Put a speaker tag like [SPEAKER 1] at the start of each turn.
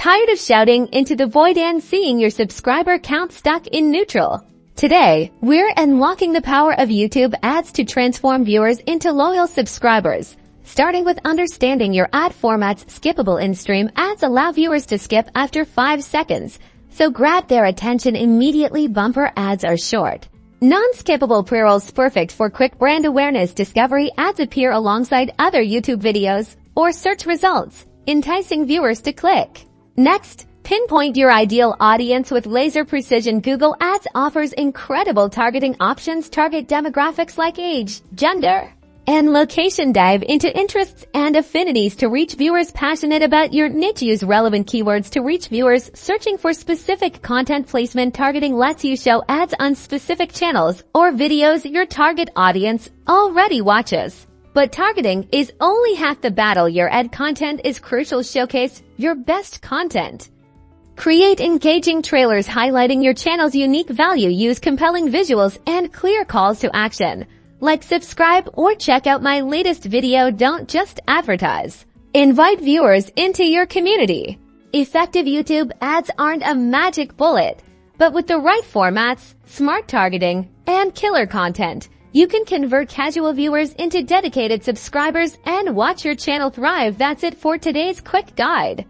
[SPEAKER 1] Tired of shouting into the void and seeing your subscriber count stuck in neutral? Today, we're unlocking the power of YouTube ads to transform viewers into loyal subscribers. Starting with understanding your ad formats, skippable in-stream ads allow viewers to skip after 5 seconds, so grab their attention immediately. Bumper ads are short. Non-skippable pre-rolls perfect for quick brand awareness. Discovery ads appear alongside other YouTube videos or search results, enticing viewers to click. Next, pinpoint your ideal audience with laser precision. Google Ads offers incredible targeting options. Target demographics like age, gender, and location. Dive into interests and affinities to reach viewers passionate about your niche. Use relevant keywords to reach viewers searching for specific content. Placement targeting lets you show ads on specific channels or videos your target audience already watches. But targeting is only half the battle. Your ad content is crucial. Showcase your best content. Create engaging trailers highlighting your channel's unique value. Use compelling visuals and clear calls to action. Like, subscribe, or check out my latest video. Don't just advertise. Invite viewers into your community. Effective YouTube ads aren't a magic bullet, but with the right formats, smart targeting, and killer content, you can convert casual viewers into dedicated subscribers and watch your channel thrive. That's it for today's quick guide.